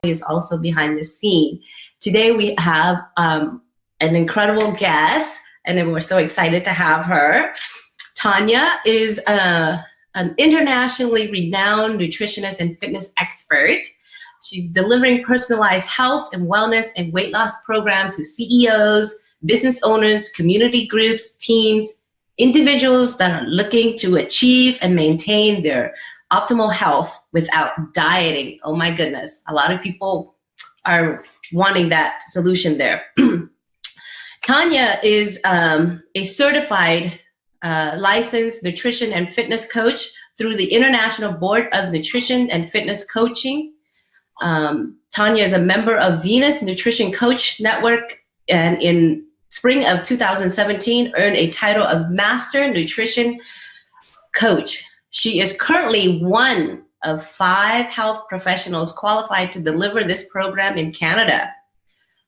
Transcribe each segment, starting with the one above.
is also behind the scene. Today we have an incredible guest, and then we're so excited to have her. Tania is an internationally renowned nutritionist and fitness expert. She's delivering personalized health and wellness and weight loss programs to CEOs, business owners, community groups, teams, individuals that are looking to achieve and maintain their optimal health without dieting. Oh my goodness. A lot of people are wanting that solution there. Tania is a certified licensed nutrition and fitness coach through the International Board of Nutrition and Fitness Coaching. Tania is a member of Venus Nutrition Coach Network, and in spring of 2017 earned a title of Master Nutrition Coach. She is currently one of 5 health professionals qualified to deliver this program in Canada.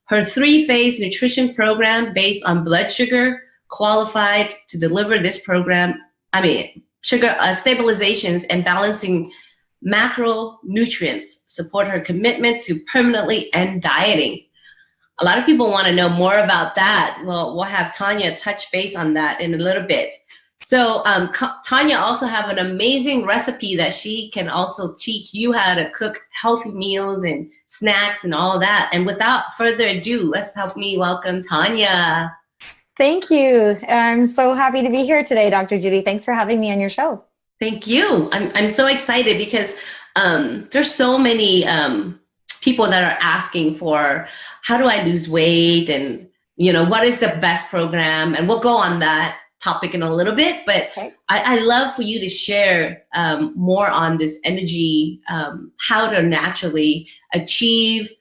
Her 3-phase nutrition program based on blood sugar qualified to deliver this program. Sugar stabilizations and balancing macronutrients support her commitment to permanently end dieting. A lot of people want to know more about that. Well, we'll have Tania touch base on that in a little bit. So Tania also have an amazing recipe that she can also teach you how to cook healthy meals and snacks and all of that. And without further ado, let's help me welcome Tania. Thank you. I'm so happy to be here today, Dr. Judy. Thanks for having me on your show. Thank you. I'm so excited because there's so many people that are asking for how do I lose weight, and what is the best program, and we'll go on that topic in a little bit, but okay. I love for you to share more on this energy, how to naturally achieve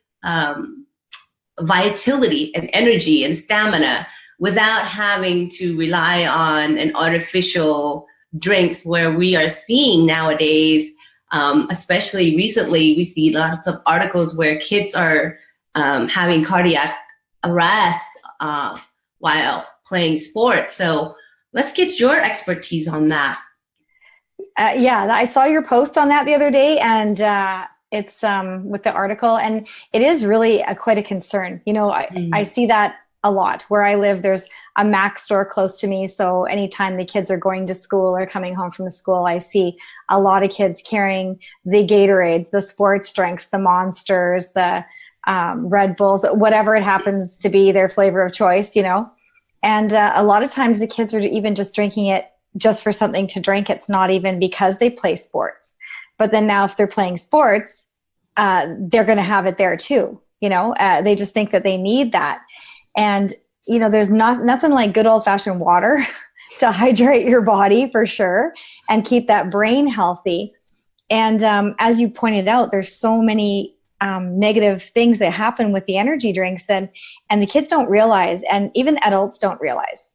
vitality and energy and stamina without having to rely on an artificial drinks, where we are seeing nowadays, especially recently, we see lots of articles where kids are having cardiac arrest while playing sports. So let's get your expertise on that. Yeah, I saw your post on that the other day, and it's with the article, and it is really quite a concern. I see that a lot. Where I live, there's a Mac store close to me, so anytime the kids are going to school or coming home from school, I see a lot of kids carrying the Gatorades, the sports drinks, the Monsters, the Red Bulls, whatever it happens to be their flavor of choice, And a lot of times the kids are even just drinking it just for something to drink. It's not even because they play sports. But then now if they're playing sports, they're going to have it there too. They just think that they need that. And, there's nothing like good old fashioned water to hydrate your body for sure and keep that brain healthy. And as you pointed out, there's so many negative things that happen with the energy drinks and the kids don't realize, and even adults don't realize,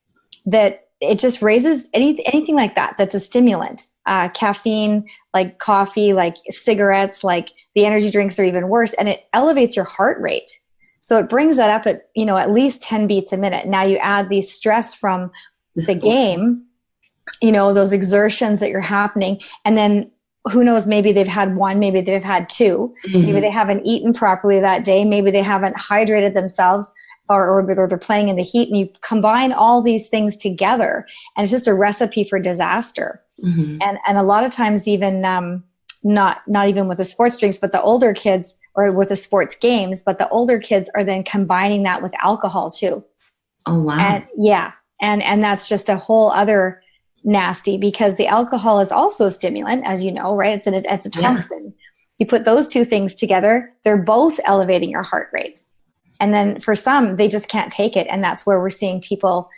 that it just raises anything like that's a stimulant. Caffeine, like coffee, like cigarettes, like the energy drinks are even worse, and it elevates your heart rate. So it brings that up at, at least 10 beats a minute. Now you add the stress from the game, those exertions that you're happening, and then who knows, maybe they've had one, maybe they've had 2, maybe they haven't eaten properly that day, maybe they haven't hydrated themselves, or they're playing in the heat, and you combine all these things together, and it's just a recipe for disaster. And a lot of times even not even with the sports drinks, but the older kids, or with the sports games, but the older kids are then combining that with alcohol too. Oh, wow. And yeah. And that's just a whole other nasty, because the alcohol is also a stimulant, as you know, right? It's a toxin. Yeah. You put those 2 things together, they're both elevating your heart rate. And then for some, they just can't take it. And that's where we're seeing people,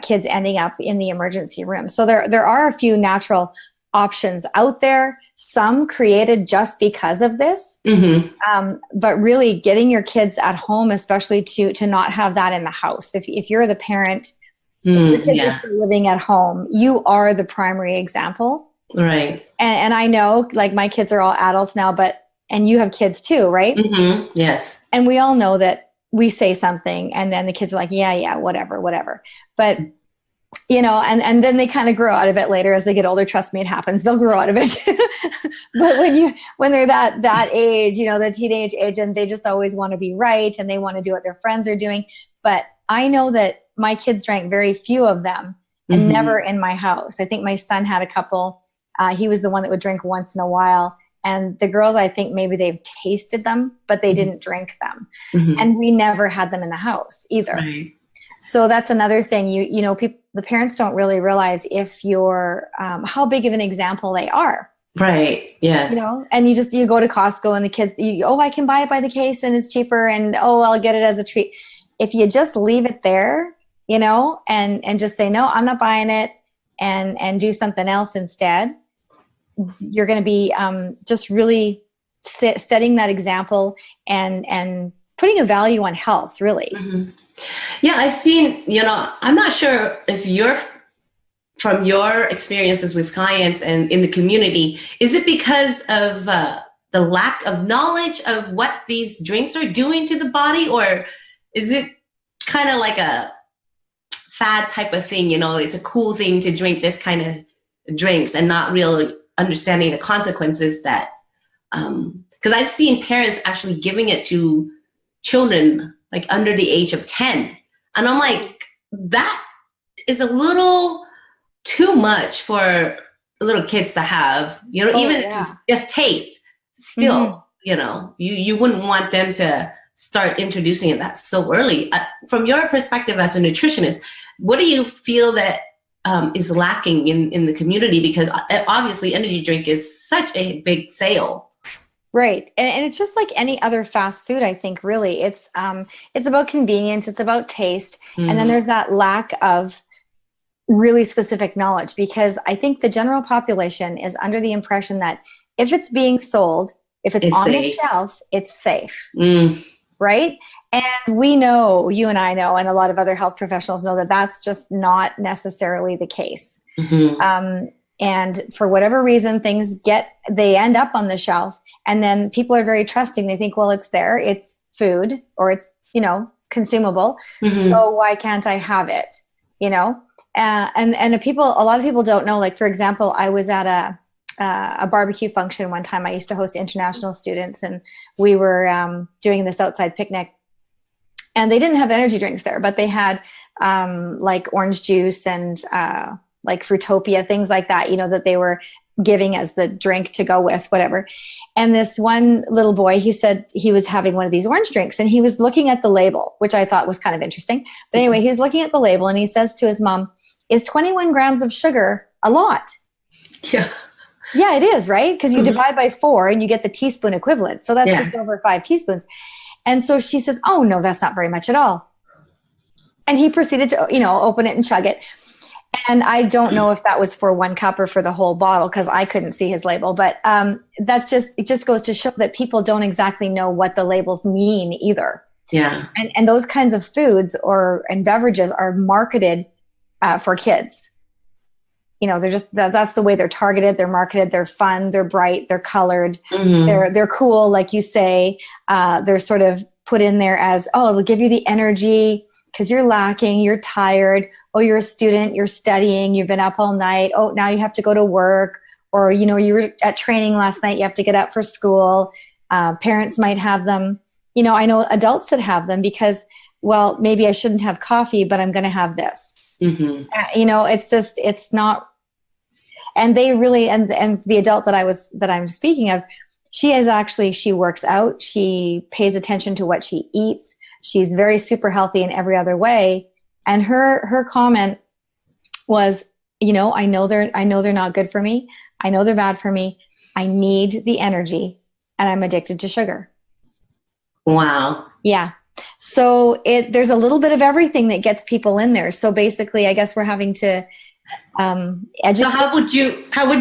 kids ending up in the emergency room. So there are a few natural options out there, some created just because of this. But really getting your kids at home, especially to not have that in the house. If you're the parent, if your kids are still living at home, you are the primary example. Right. And I know, like, my kids are all adults now, and you have kids too, right? Yes. And we all know that we say something and then the kids are like, yeah, whatever. But and then they kind of grow out of it later as they get older. Trust me, it happens. They'll grow out of it. But when they're that age, the teenage age, and they just always want to be right and they want to do what their friends are doing. But I know that my kids drank very few of them and never in my house. I think my son had a couple. He was the one that would drink once in a while. And the girls, I think maybe they've tasted them, but they didn't drink them. And we never had them in the house either. Right. So that's another thing. The parents don't really realize if you're how big of an example they are. Right. Yes. And you go to Costco and the kids, I can buy it by the case and it's cheaper, and I'll get it as a treat. If you just leave it there, and just say, no, I'm not buying it, and do something else instead, you're going to be just really setting that example and putting a value on health, really. Yeah, I've seen, I'm not sure if from your experiences with clients and in the community, is it because of the lack of knowledge of what these drinks are doing to the body, or is it kind of like a fad type of thing? It's a cool thing to drink this kind of drinks and not really understanding the consequences that, because I've seen parents actually giving it to children like under the age of 10. And I'm like, that is a little too much for little kids to have, to just taste still, you wouldn't want them to start introducing it that so early. From your perspective as a nutritionist, what do you feel that is lacking in the community? Because obviously energy drink is such a big sale. Right. And it's just like any other fast food, I think, really. It's about convenience. It's about taste. And then there's that lack of really specific knowledge, because I think the general population is under the impression that if it's being sold, if it's on the shelf, it's safe. Right? And we know, you and I know, and a lot of other health professionals know that that's just not necessarily the case. And for whatever reason, they end up on the shelf, and then people are very trusting. They think, well, it's there, it's food, or it's, consumable. So why can't I have it? And a lot of people don't know, like, for example, I was at a barbecue function one time. I used to host international students, and we were doing this outside picnic, and they didn't have energy drinks there, but they had like orange juice and like Fruitopia, things like that, that they were giving as the drink to go with whatever. And this one little boy, he said he was having one of these orange drinks, and he was looking at the label, which I thought was kind of interesting. But anyway, he was looking at the label, and he says to his mom, "Is 21 grams of sugar a lot?" Yeah, it is, right? Because you divide by 4 and you get the teaspoon equivalent. So that's just over 5 teaspoons. And so she says, "Oh, no, that's not very much at all." And he proceeded to, open it and chug it. And I don't know if that was for 1 cup or for the whole bottle, because I couldn't see his label. But it just goes to show that people don't exactly know what the labels mean either. Yeah. And those kinds of foods and beverages are marketed for kids. They're just, that's the way they're targeted. They're marketed. They're fun. They're bright. They're colored. They're cool, like you say. They're sort of put in there as, it'll give you the energy because you're lacking, you're tired. Oh, you're a student, you're studying, you've been up all night. Oh, now you have to go to work. Or, you were at training last night, you have to get up for school. Parents might have them. I know adults that have them because, well, maybe I shouldn't have coffee, but I'm going to have this. It's not. And they really, and the adult that I'm speaking of, she works out. She pays attention to what she eats. She's very super healthy in every other way. And her comment was, I know they're not good for me. I know they're bad for me. I need the energy, and I'm addicted to sugar. Wow. Yeah. So there's a little bit of everything that gets people in there. So basically, I guess we're having to educate. So how would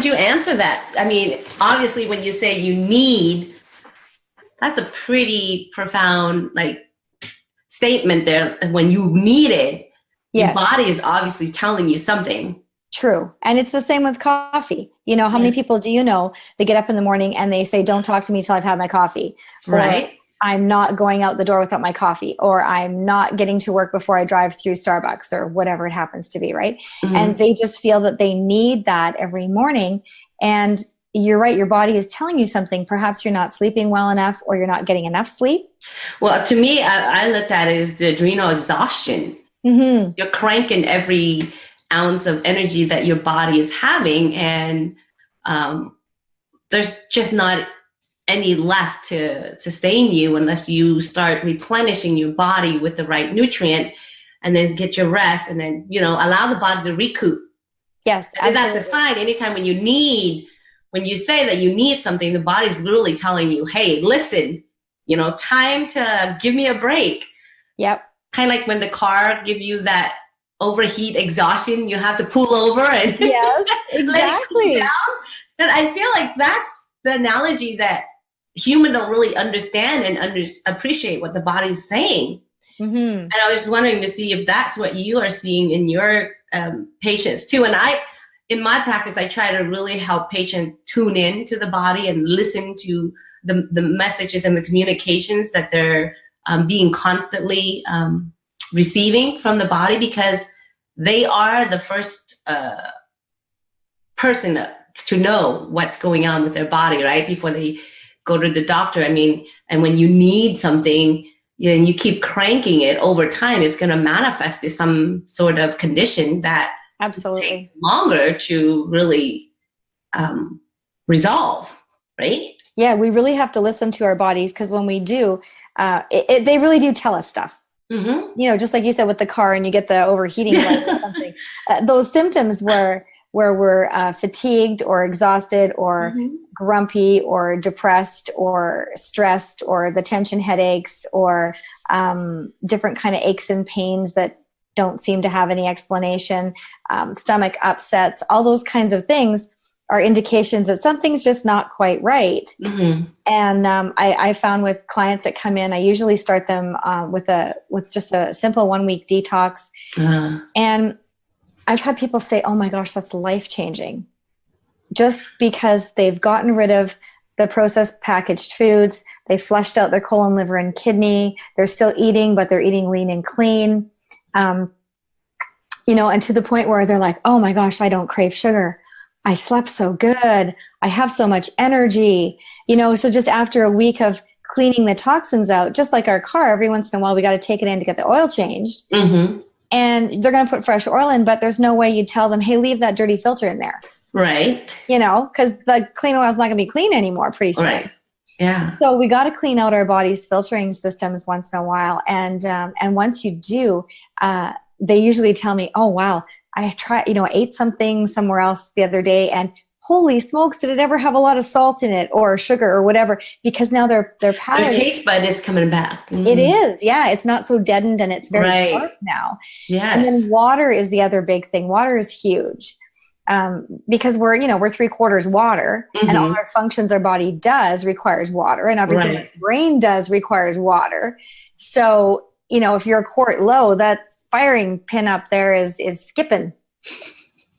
you answer that? I mean, obviously, when you say you need, that's a pretty profound statement there. When you need it, your body is obviously telling you something. True. And it's the same with coffee. How many people do you know, they get up in the morning and they say, "Don't talk to me till I've had my coffee." Right. I'm not going out the door without my coffee, or I'm not getting to work before I drive through Starbucks, or whatever it happens to be, right? Mm-hmm. And they just feel that they need that every morning. And you're right, your body is telling you something. Perhaps you're not sleeping well enough, or you're not getting enough sleep. Well, to me, I looked at it as the adrenal exhaustion. Mm-hmm. You're cranking every ounce of energy that your body is having, and there's just not any left to sustain you unless you start replenishing your body with the right nutrient, and then get your rest, and then, allow the body to recoup. Yes, and that's a sign. Anytime when you say that you need something, the body's literally telling you, hey, listen, time to give me a break. Yep. Kind of like when the car give you that overheat exhaustion, you have to pull over and yes, exactly. let it cool down. And I feel like that's the analogy that humans don't really understand and appreciate what the body's saying. Mm-hmm. And I was wondering to see if that's what you are seeing in your patients too. And in my practice, I try to really help patients tune in to the body and listen to the messages and the communications that they're being constantly receiving from the body, because they are the first person to know what's going on with their body, right? Before they go to the doctor. I mean, and when you need something, and you keep cranking it over time, it's going to manifest to some sort of condition that absolutely take longer to really resolve, right? Yeah, we really have to listen to our bodies, because when we do, they really do tell us stuff. Mm-hmm. Just like you said with the car, and you get the overheating light or something. Those symptoms where we're fatigued or exhausted or mm-hmm. grumpy or depressed or stressed, or the tension headaches, or different kind of aches and pains that don't seem to have any explanation, stomach upsets, all those kinds of things are indications that something's just not quite right. Mm-hmm. And I found with clients that come in, I usually start them with just a simple 1 week detox. And I've had people say, oh my gosh, that's life-changing. Just because they've gotten rid of the processed packaged foods, they flushed out their colon, liver, and kidney. They're still eating, but they're eating lean and clean. And to the point where they're like, oh my gosh, I don't crave sugar. I slept so good. I have so much energy. So just after a week of cleaning the toxins out, just like our car, every once in a while we got to take it in to get the oil changed. Mm-hmm. And they're going to put fresh oil in, but there's no way you tell them, hey, leave that dirty filter in there. Right. Because the clean oil is not going to be clean anymore pretty soon. Right. Yeah. So we got to clean out our body's filtering systems once in a while. And once you do, they usually tell me, oh, wow, I ate something somewhere else the other day, and holy smokes, did it ever have a lot of salt in it or sugar or whatever? Because now their palate, their taste bud is coming back. Mm-hmm. It is, yeah. It's not so deadened, and it's very sharp now. Yes. And then water is the other big thing. Water is huge, because we're 3/4 water, mm-hmm. and all our functions our body does requires water, and everything our brain does requires water. So if you're a quart low, that firing pin up there is skipping.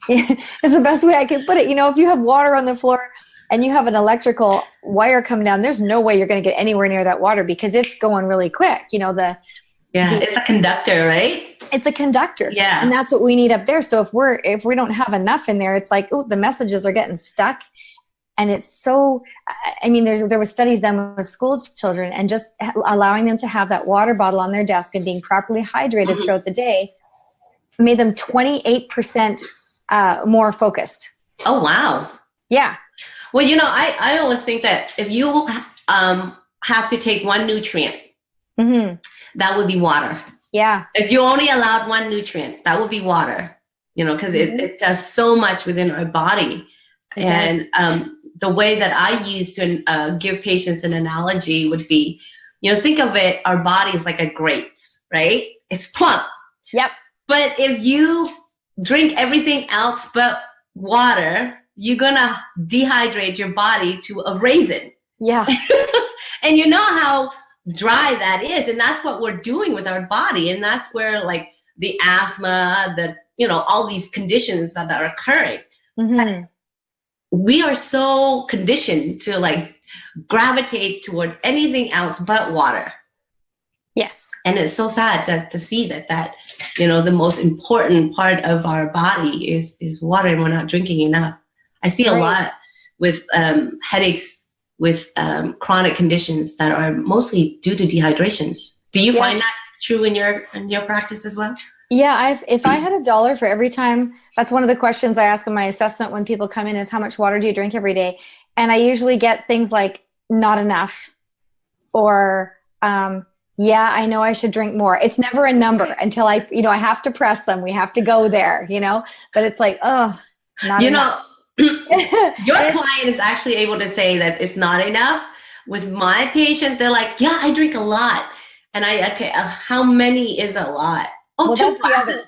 It's the best way I can put it. If you have water on the floor and you have an electrical wire coming down, there's no way you're going to get anywhere near that water, because it's going really quick. It's a conductor, right? It's a conductor. Yeah. And that's what we need up there. So if we don't have enough in there, it's like, oh, the messages are getting stuck. And it's so, there were studies done with school children, and just allowing them to have that water bottle on their desk and being properly hydrated mm-hmm. throughout the day made them 28% more focused. Oh, wow. Yeah. Well, I always think that if you have to take one nutrient, mm-hmm. that would be water. Yeah. If you only allowed one nutrient, that would be water, because mm-hmm. it does so much within our body. And the way that I use to give patients an analogy would be, think of it, our body is like a grape, right? It's plump. Yep. But if you drink everything else but water, you're going to dehydrate your body to a raisin. Yeah. And you know how dry that is. And that's what we're doing with our body. And that's where like the asthma, all these conditions that are occurring. Mm-hmm. we are so conditioned to like gravitate toward anything else but water. Yes. And it's so sad to see that, you know, the most important part of our body is water, and we're not drinking enough. I see a lot with headaches, with chronic conditions that are mostly due to dehydrations. Do you find that true in your practice as well? Yeah, if I had $1 for every time, that's one of the questions I ask in my assessment when people come in is, how much water do you drink every day? And I usually get things like, not enough, or yeah, I know I should drink more. It's never a number until I have to press them. We have to go there, but it's like, oh, not enough. Your client is actually able to say that it's not enough. With my patient, they're like, yeah, I drink a lot. And how many is a lot? Oh, well, 2 glasses.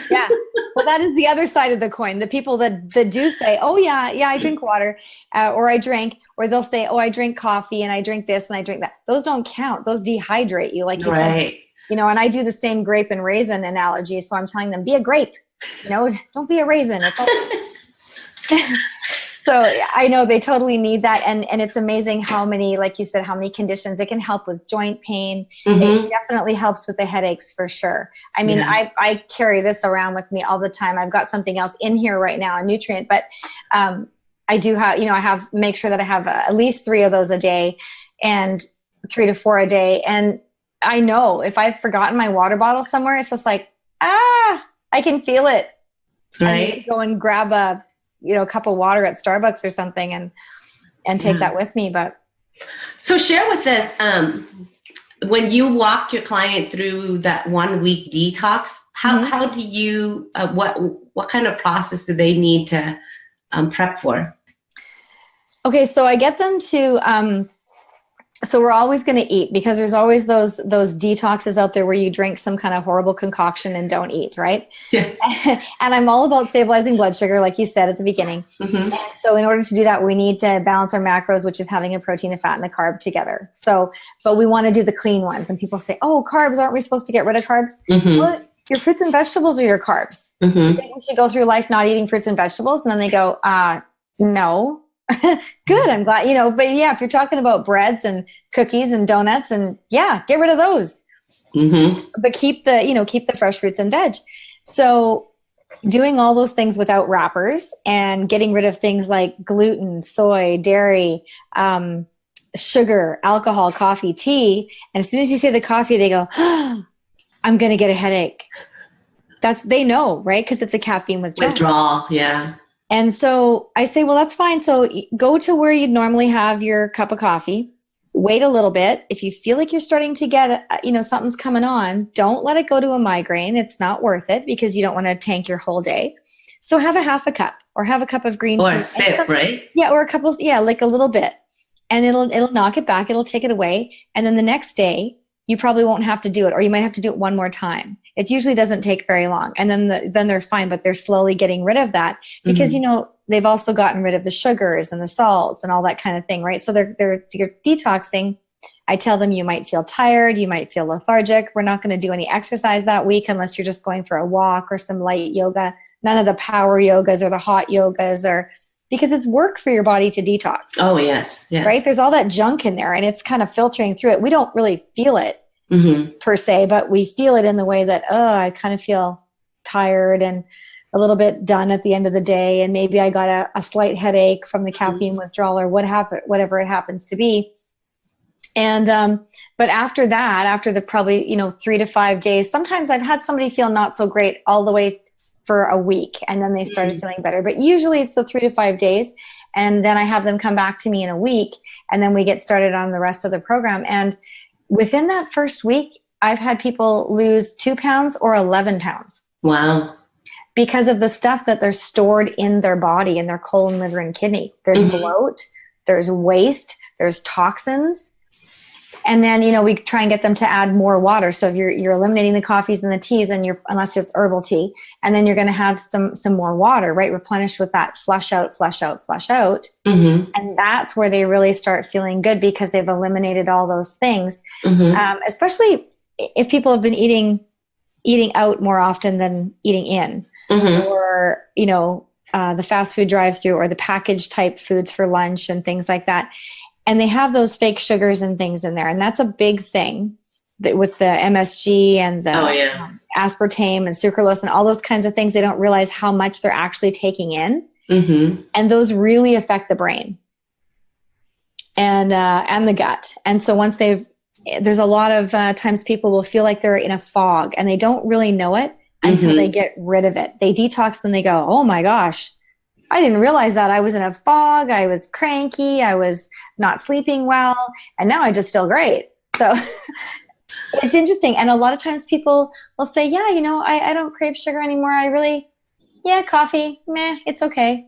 Yeah. Well, that is the other side of the coin. The people that do say, oh yeah, I drink water, or they'll say, oh, I drink coffee and I drink this and I drink that. Those don't count. Those dehydrate you, like you said. And I do the same grape and raisin analogy. So I'm telling them, be a grape, don't be a raisin. So I know they totally need that. And it's amazing how many, like you said, how many conditions. It can help with joint pain. It definitely helps with the headaches for sure. I mean, I carry this around with me all the time. I've got something else in here right now, a nutrient, but I do have, make sure that I have at least 3 of those a day, and 3 to 4 a day. And I know if I've forgotten my water bottle somewhere, it's just like, I can feel it. Right. I need to go and grab a cup of water at Starbucks or something and take that with me. But so share with us, when you walk your client through that 1 week detox, how do you, what kind of process do they need to prep for? Okay. So I get them to, so we're always going to eat, because there's always those detoxes out there where you drink some kind of horrible concoction and don't eat, right? Yeah. And I'm all about stabilizing blood sugar, like you said at the beginning. And so in order to do that, we need to balance our macros, which is having a protein, a fat, and a carb together. So, but we want to do the clean ones. And people say, oh, carbs, aren't we supposed to get rid of carbs? Well, your fruits and vegetables are your carbs. You think we should go through life not eating fruits and vegetables? And then they go, no. Good. I'm glad, but yeah, if you're talking about breads and cookies and donuts, and get rid of those, but keep the fresh fruits and veg. So doing all those things without wrappers and getting rid of things like gluten, soy, dairy, sugar, alcohol, coffee, tea. And as soon as you say the coffee, they go, oh, I'm going to get a headache. They know, right? Because it's a caffeine withdrawal. Yeah. And so I say, well, that's fine. So go to where you'd normally have your cup of coffee, wait a little bit. If you feel like you're starting to get, something's coming on, don't let it go to a migraine. It's not worth it, because you don't want to tank your whole day. So have a half a cup, or have a cup of green tea. Or a sip, right? Yeah. Or a couple, like a little bit, and it'll knock it back. It'll take it away. And then the next day you probably won't have to do it, or you might have to do it one more time. It usually doesn't take very long. And then they're fine, but they're slowly getting rid of that, because, they've also gotten rid of the sugars and the salts and all that kind of thing, right? So they're detoxing. I tell them, you might feel tired, you might feel lethargic. We're not going to do any exercise that week unless you're just going for a walk or some light yoga. None of the power yogas or the hot yogas, because it's work for your body to detox. Oh, yes. Right? There's all that junk in there, and it's kind of filtering through it. We don't really feel it per se, but we feel it in the way that, I kind of feel tired and a little bit done at the end of the day. And maybe I got a slight headache from the caffeine withdrawal, or whatever it happens to be. And, but after that, after the probably, 3 to 5 days, sometimes I've had somebody feel not so great all the way for a week, and then they started feeling better. But usually it's the 3 to 5 days. And then I have them come back to me in a week, and then we get started on the rest of the program. And within that first week, I've had people lose 2 pounds or 11 pounds. Wow. Because of the stuff that they're stored in their body, in their colon, liver, and kidney. There's bloat, there's waste, there's toxins. And then, we try and get them to add more water. So if you're eliminating the coffees and the teas, and unless it's herbal tea, and then you're going to have some more water, right? Replenish with that flush out. And that's where they really start feeling good, because they've eliminated all those things. Especially if people have been eating out more often than eating in, or, the fast food drive-through or the packaged type foods for lunch and things like that. And they have those fake sugars and things in there. And that's a big thing with the MSG and the aspartame and sucralose and all those kinds of things. They don't realize how much they're actually taking in. Mm-hmm. And those really affect the brain and the gut. And so once there's a lot of times people will feel like they're in a fog and they don't really know it until they get rid of it. They detox, then they go, oh my gosh, I didn't realize that I was in a fog. I was cranky. I was not sleeping well. And now I just feel great. So it's interesting. And a lot of times people will say, yeah, I don't crave sugar anymore. Coffee, meh, it's okay.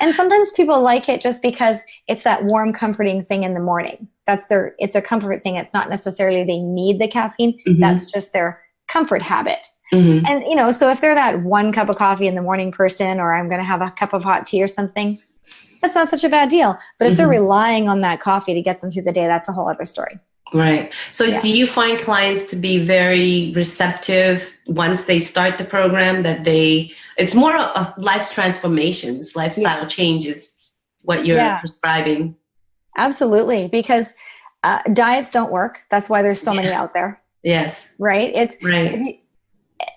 And sometimes people like it just because it's that warm, comforting thing in the morning. It's a comfort thing. It's not necessarily they need the caffeine. Mm-hmm. That's just their comfort habit. Mm-hmm. And, so if they're that 1 cup of coffee in the morning person, or I'm going to have a cup of hot tea or something, that's not such a bad deal. But if they're relying on that coffee to get them through the day, that's a whole other story. Right. So do you find clients to be very receptive once they start the program, that it's more of life transformations, lifestyle changes, what you're prescribing? Absolutely. Because diets don't work. That's why there's so many out there. Yes. Right. It's right.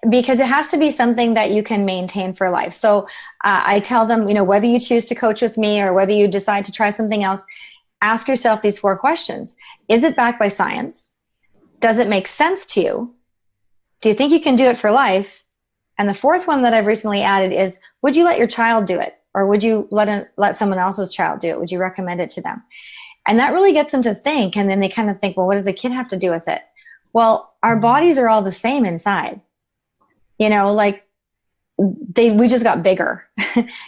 Because it has to be something that you can maintain for life. So I tell them, whether you choose to coach with me or whether you decide to try something else, ask yourself these 4 questions. Is it backed by science? Does it make sense to you? Do you think you can do it for life? And the 4th one that I've recently added is, would you let your child do it? Or would you let someone else's child do it? Would you recommend it to them? And that really gets them to think. And then they kind of think, well, what does the kid have to do with it? Well, our bodies are all the same inside. We just got bigger.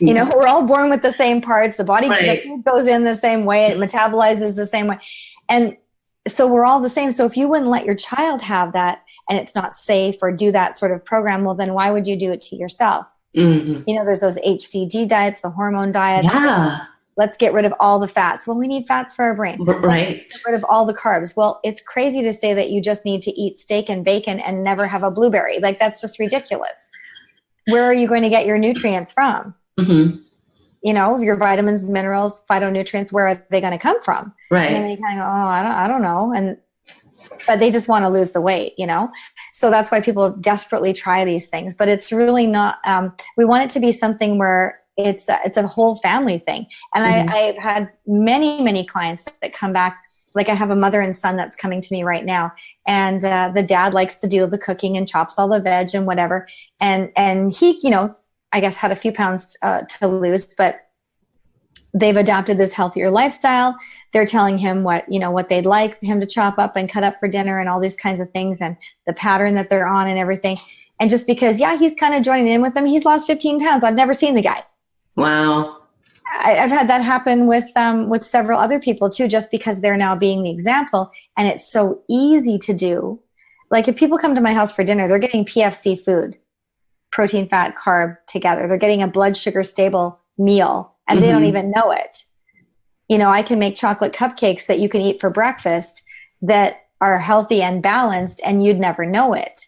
We're all born with the same parts. The body the food goes in the same way. It metabolizes the same way. And so we're all the same. So if you wouldn't let your child have that and it's not safe or do that sort of program, well, then why would you do it to yourself? Mm-hmm. There's those HCG diets, the hormone diets. Yeah. Let's get rid of all the fats. Well, we need fats for our brain. Right. Let's get rid of all the carbs. Well, it's crazy to say that you just need to eat steak and bacon and never have a blueberry. That's just ridiculous. Where are you going to get your nutrients from? Mm-hmm. Your vitamins, minerals, phytonutrients, where are they going to come from? Right. And then you kind of go, I don't know. But they just want to lose the weight, So that's why people desperately try these things. But it's really not, we want it to be something where it's a whole family thing. And I've had many, many clients that come back. Like I have a mother and son that's coming to me right now. And the dad likes to do the cooking and chops all the veg and whatever. And he, I guess had a few pounds to lose, but they've adopted this healthier lifestyle. They're telling him what they'd like him to chop up and cut up for dinner and all these kinds of things and the pattern that they're on and everything. And just because, he's kind of joining in with them, he's lost 15 pounds. I've never seen the guy. Wow. I've had that happen with several other people too, just because they're now being the example and it's so easy to do. Like if people come to my house for dinner, they're getting PFC food, protein, fat, carb together. They're getting a blood sugar stable meal and they don't even know it. I can make chocolate cupcakes that you can eat for breakfast that are healthy and balanced and you'd never know it.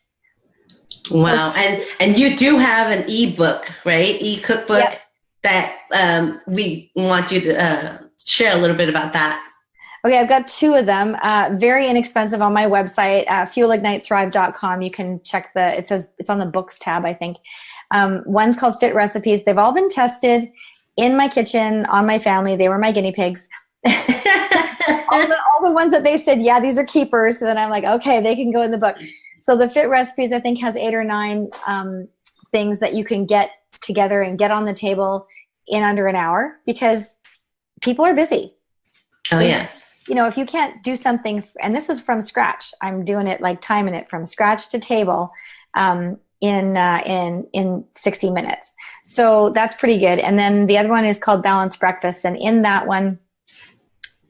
Wow. And you do have an ebook, right? E-cookbook. Yep. That we want you to share a little bit about that. Okay, I've got 2 of them. Very inexpensive on my website, fuelignitethrive.com. You can check it says it's on the books tab, I think. One's called Fit Recipes. They've all been tested in my kitchen, on my family. They were my guinea pigs. all the ones that they said, these are keepers. So then I'm like, okay, they can go in the book. So the Fit Recipes, I think, has 8 or 9 things that you can get together and get on the table in under an hour because people are busy. Oh, yes. If you can't do something, and this is from scratch, I'm doing it timing it from scratch to table in 60 minutes. So that's pretty good. And then the other one is called Balanced Breakfast. And in that one,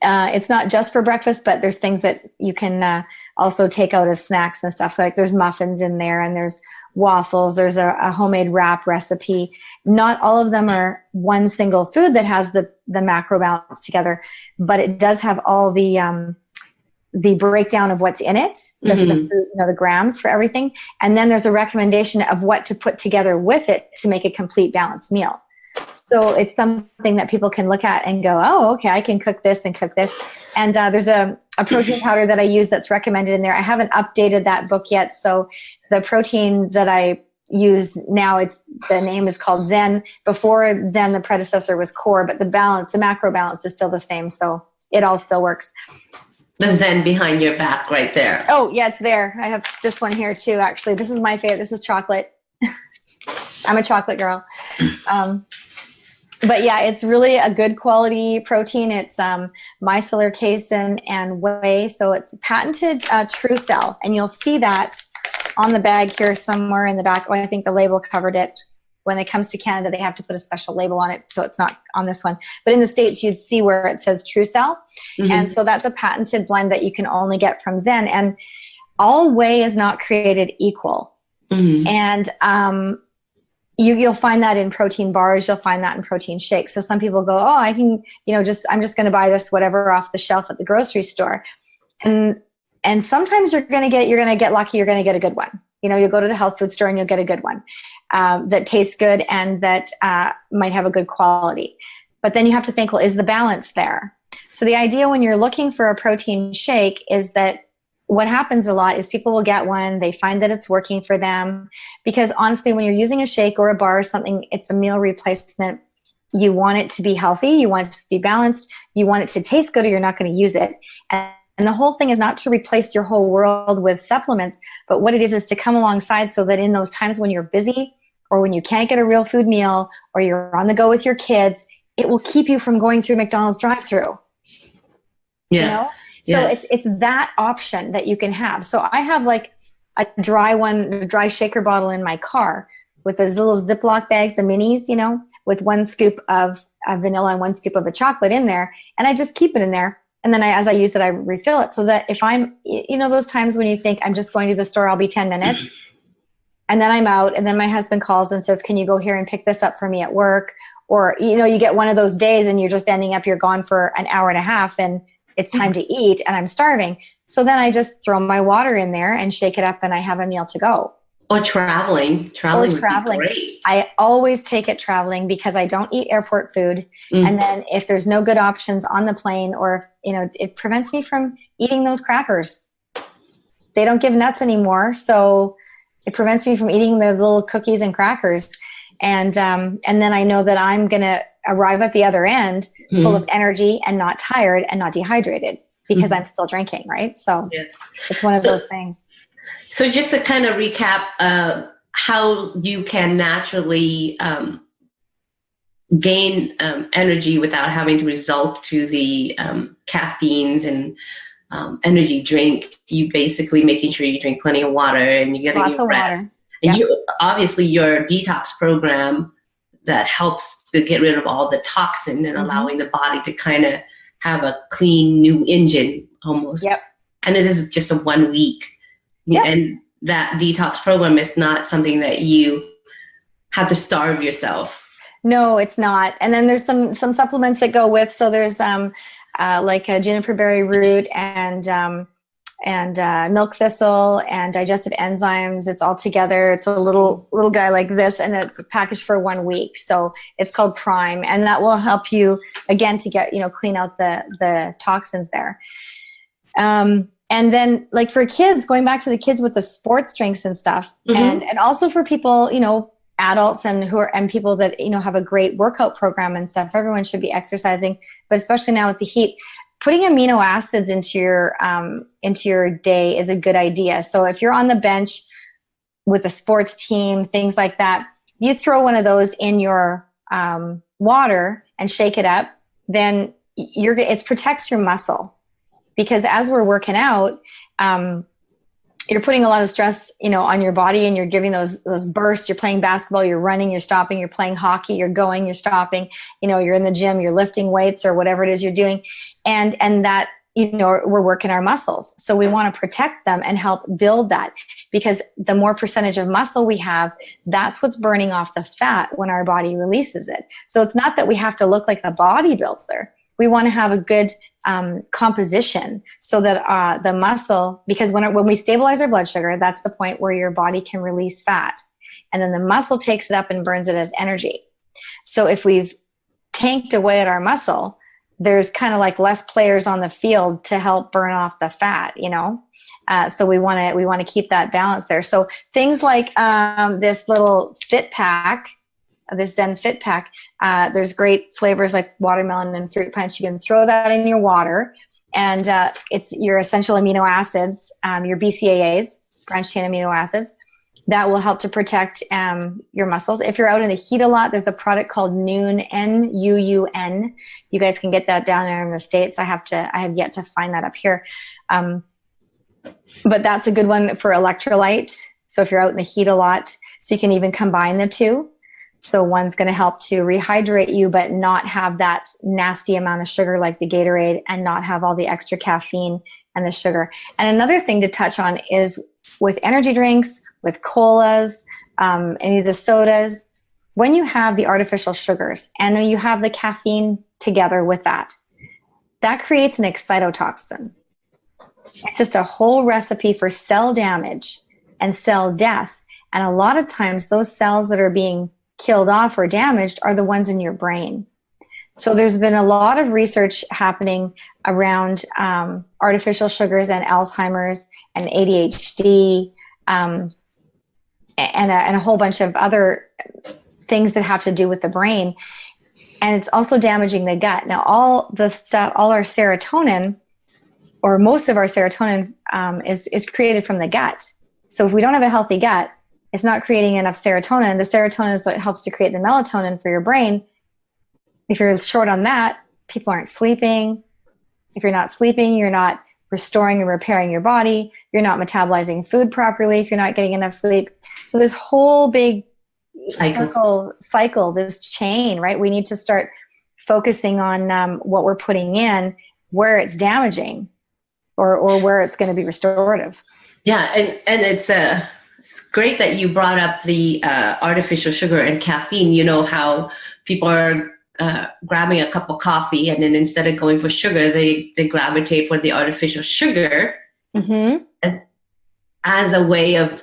it's not just for breakfast, but there's things that you can also take out as snacks and stuff. Like there's muffins in there and there's waffles. There's a homemade wrap recipe. Not all of them are one single food that has the macro balance together, but it does have all the breakdown of what's in it, the food, the grams for everything. And then there's a recommendation of what to put together with it to make a complete balanced meal. So it's something that people can look at and go, oh, okay, I can cook this and cook this. And there's a protein powder that I use that's recommended in there. I haven't updated that book yet. So the protein that I use now, the name is called Zen. Before Zen, the predecessor was Core, but the macro balance is still the same. So it all still works. The Zen behind your back right there. Oh, yeah, it's there. I have this one here too, actually. This is my favorite. This is chocolate. I'm a chocolate girl. But yeah, it's really a good quality protein. It's micellar casein and whey. So it's patented True Cell. And you'll see that on the bag here somewhere in the back. Oh, I think the label covered it. When it comes to Canada, they have to put a special label on it. So it's not on this one. But in the States, you'd see where it says True Cell. Mm-hmm. And so that's a patented blend that you can only get from Zen. And all whey is not created equal. Mm-hmm. And you'll find that in protein bars. You'll find that in protein shakes. So some people go, oh, I can, I'm just going to buy this whatever off the shelf at the grocery store. And sometimes you're going to get lucky. You're going to get a good one. You'll go to the health food store and you'll get a good one that tastes good and that might have a good quality. But then you have to think, well, is the balance there? So the idea when you're looking for a protein shake is that what happens a lot is people will get one, they find that it's working for them, because honestly, when you're using a shake or a bar or something, it's a meal replacement. You want it to be healthy, you want it to be balanced, you want it to taste good or you're not going to use it. And the whole thing is not to replace your whole world with supplements, but what it is to come alongside so that in those times when you're busy or when you can't get a real food meal or you're on the go with your kids, it will keep you from going through McDonald's drive-thru. Yeah. So it's that option that you can have. So I have like a dry shaker bottle in my car with those little Ziploc bags, the minis, with 1 scoop of vanilla and 1 scoop of a chocolate in there. And I just keep it in there. And then as I use it, I refill it so that if I'm, those times when you think I'm just going to the store, I'll be 10 minutes. And then I'm out. And then my husband calls and says, can you go here and pick this up for me at work? Or, you get one of those days and you're just ending up, you're gone for an hour and a half and it's time to eat and I'm starving. So then I just throw my water in there and shake it up and I have a meal to go. Or traveling. Traveling would be great. I always take it traveling because I don't eat airport food. Mm. And then if there's no good options on the plane or, it prevents me from eating those crackers. They don't give nuts anymore. So it prevents me from eating the little cookies and crackers. And then I know that I'm going to arrive at the other end full of energy and not tired and not dehydrated because I'm still drinking, right? So it's one of those things. So just to kind of recap how you can naturally gain energy without having to resort to the caffeines and energy drink, you basically making sure you drink plenty of water and you get your rest. And you obviously your detox program that helps to get rid of all the toxin and allowing the body to kind of have a clean new engine almost. Yep. And it is just a 1 week. Yep. And that detox program is not something that you have to starve yourself. No, it's not. And then there's some supplements that go with. So there's like a juniper berry root and milk thistle and digestive enzymes. It's all together. It's a little guy like this, and it's packaged for 1 week. So it's called Prime, and that will help you again to get clean out the toxins there. And then like for kids, going back to the kids with the sports drinks and stuff, and also for people, adults and people that, have a great workout program and stuff, everyone should be exercising, but especially now with the heat, putting amino acids into your day is a good idea. So if you're on the bench with a sports team, things like that, you throw one of those in your water and shake it up, then it protects your muscle. Because as we're working out, you're putting a lot of stress, on your body, and you're giving those bursts. You're playing basketball, you're running, you're stopping, you're playing hockey, you're going, you're stopping, you're in the gym, you're lifting weights or whatever it is you're doing. And that, we're working our muscles. So we want to protect them and help build that, because the more percentage of muscle we have, that's what's burning off the fat when our body releases it. So it's not that we have to look like a bodybuilder. We want to have a good composition so that the muscle, because when we stabilize our blood sugar, that's the point where your body can release fat, and then the muscle takes it up and burns it as energy. So if we've tanked away at our muscle, there's kind of like less players on the field to help burn off the fat, you know? So we want to keep that balance there. So things like this little fit pack, this Zen Fit Pack, there's great flavors like watermelon and fruit punch. You can throw that in your water, and it's your essential amino acids, your BCAAs, branched chain amino acids, that will help to protect your muscles. If you're out in the heat a lot, there's a product called Nuun, N-U-U-N. You guys can get that down there in the States. I have yet to find that up here. But that's a good one for electrolyte. So if you're out in the heat a lot, so you can even combine the two. So one's going to help to rehydrate you, but not have that nasty amount of sugar like the Gatorade, and not have all the extra caffeine and the sugar. And another thing to touch on is with energy drinks, with colas, any of the sodas, when you have the artificial sugars and you have the caffeine together with that, that creates an excitotoxin. It's just a whole recipe for cell damage and cell death. And a lot of times those cells that are being killed off or damaged are the ones in your brain. So there's been a lot of research happening around artificial sugars and Alzheimer's and ADHD, and a whole bunch of other things that have to do with the brain. And it's also damaging the gut. Now, all our serotonin, or most of our serotonin, is created from the gut. So if we don't have a healthy gut, it's not creating enough serotonin. The serotonin is what helps to create the melatonin for your brain. If you're short on that, people aren't sleeping. If you're not sleeping, you're not restoring and repairing your body. You're not metabolizing food properly if you're not getting enough sleep. So this whole big cycle, this chain, right? We need to start focusing on what we're putting in, where it's damaging, or where it's going to be restorative. Yeah, and it's great that you brought up the artificial sugar and caffeine. You know how people are grabbing a cup of coffee, and then instead of going for sugar, they gravitate for the artificial sugar, as a way of,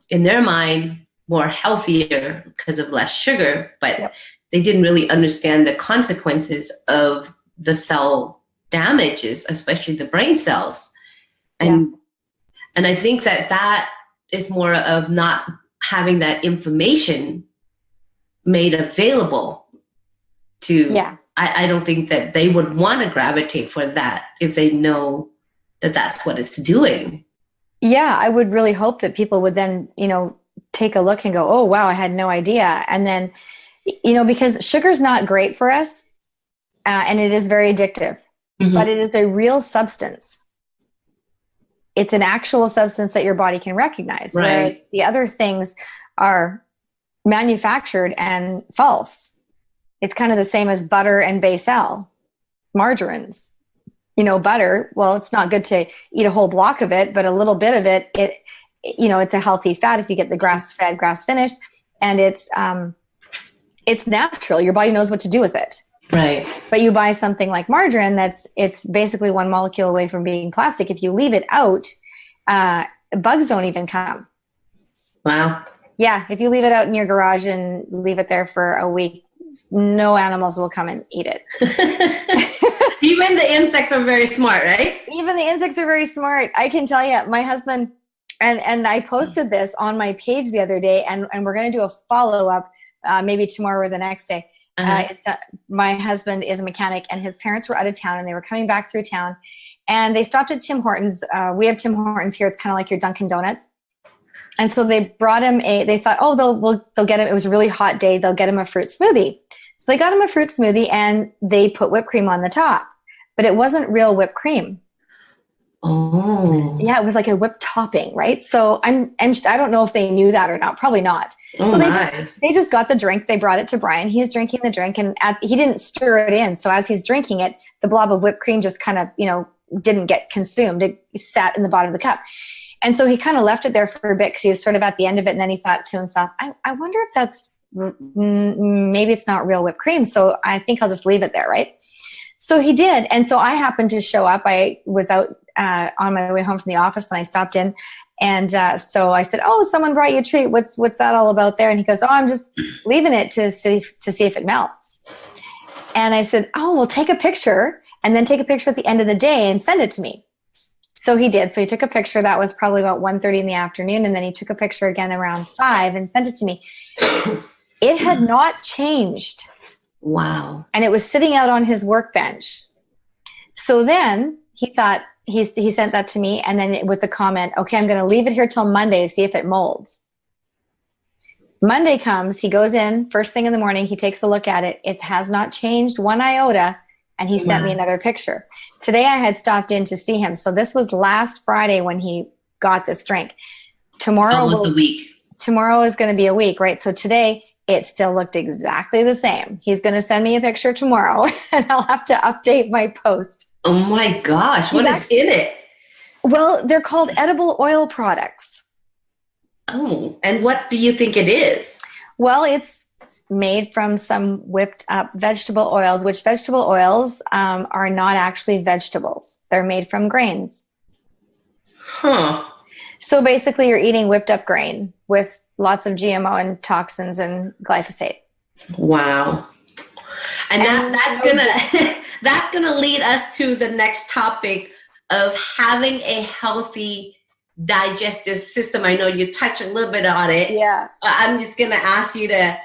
in their mind, more healthier because of less sugar. But they didn't really understand the consequences of the cell damages, especially the brain cells. And I think that is more of not having that information made available to, I don't think that they would want to gravitate for that if they know that that's what it's doing. Yeah, I would really hope that people would then, take a look and go, oh, wow, I had no idea. And then, because sugar's not great for us, and it is very addictive, but it is a real substance. It's an actual substance that your body can recognize, right? Whereas the other things are manufactured and false. It's kind of the same as butter and Basil, margarines. Butter, well, it's not good to eat a whole block of it, but a little bit of it, it's a healthy fat if you get the grass-fed, grass-finished, and it's natural. Your body knows what to do with it. Right. But you buy something like margarine it's basically one molecule away from being plastic. If you leave it out, bugs don't even come. Wow. Yeah, if you leave it out in your garage and leave it there for a week, no animals will come and eat it. Even the insects are very smart, right? Even the insects are very smart. I can tell you, my husband, and I posted this on my page the other day, and we're going to do a follow-up maybe tomorrow or the next day. My husband is a mechanic, and his parents were out of town, and they were coming back through town, and they stopped at Tim Hortons. We have Tim Hortons here. It's kind of like your Dunkin' Donuts. And so they brought him they thought, they'll get him, it was a really hot day, they'll get him a fruit smoothie. So they got him a fruit smoothie, and they put whipped cream on the top, but it wasn't real whipped cream. Oh. Yeah, it was like a whipped topping, right? So I don't know if they knew that or not. Probably not. Oh, so they just got the drink. They brought it to Brian. He's drinking the drink, and he didn't stir it in. So as he's drinking it, the blob of whipped cream just kind of, didn't get consumed. It sat in the bottom of the cup. And so he kind of left it there for a bit because he was sort of at the end of it. And then he thought to himself, I wonder if that's, maybe it's not real whipped cream. So I think I'll just leave it there, right? So he did. And so I happened to show up. I was out on my way home from the office, and I stopped in. And so I said, "Oh, someone brought you a treat. What's that all about there?" And he goes, "Oh, I'm just leaving it to see if it melts." And I said, "Oh, well, take a picture and then take a picture at the end of the day and send it to me." So he did. So he took a picture. That was probably about 1:30 in the afternoon. And then he took a picture again around 5 and sent it to me. It had not changed. Wow. And it was sitting out on his workbench. So then he thought, he sent that to me, and then with the comment, "Okay, I'm going to leave it here till Monday to see if it molds." Monday comes, he goes in first thing in the morning, he takes a look at it. It has not changed one iota, and he sent me another picture. Today I had stopped in to see him. So this was last Friday when he got this drink. Almost a week. Tomorrow is going to be a week, right? So today it still looked exactly the same. He's going to send me a picture tomorrow, and I'll have to update my post. Oh my gosh, what is in it? Well, they're called edible oil products. Oh, and what do you think it is? Well, it's made from some whipped up vegetable oils, which vegetable oils are not actually vegetables. They're made from grains. Huh. So basically you're eating whipped up grain with lots of GMO and toxins and glyphosate. Wow. And that's gonna lead us to the next topic of having a healthy digestive system. I know you touched a little bit on it. Yeah. I'm just gonna ask you to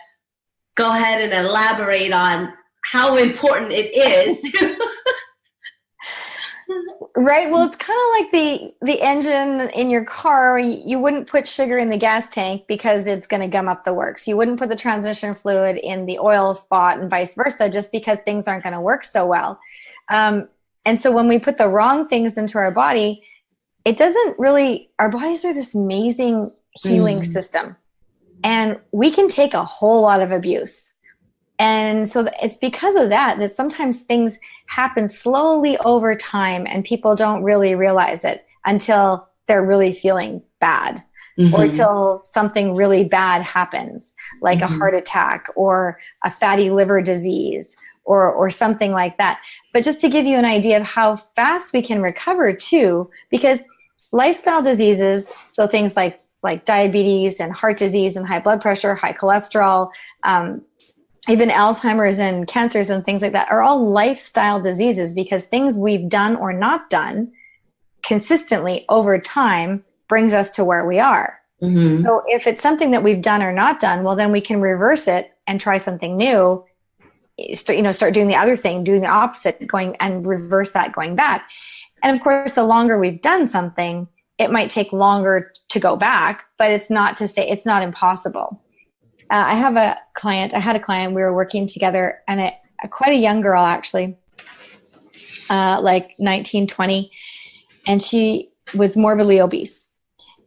go ahead and elaborate on how important it is. Right. Well, it's kind of like the engine in your car. You wouldn't put sugar in the gas tank because it's going to gum up the works. You wouldn't put the transmission fluid in the oil spot and vice versa, just because things aren't going to work so well. And so when we put the wrong things into our body, it doesn't really, our bodies are this amazing healing system, and we can take a whole lot of abuse. And so it's because of that sometimes things happen slowly over time, and people don't really realize it until they're really feeling bad, or till something really bad happens, like a heart attack or a fatty liver disease or something like that. But just to give you an idea of how fast we can recover too, because lifestyle diseases, so things like diabetes and heart disease and high blood pressure, high cholesterol, even Alzheimer's and cancers and things like that are all lifestyle diseases, because things we've done or not done consistently over time brings us to where we are. So if it's something that we've done or not done, well, then we can reverse it and try something new. Start doing the other thing, doing the opposite, going and reverse that, going back. And of course, the longer we've done something, it might take longer to go back, but it's not to say it's not impossible. I had a client, we were working together, and quite a young girl, actually, like 19, 20, and she was morbidly obese.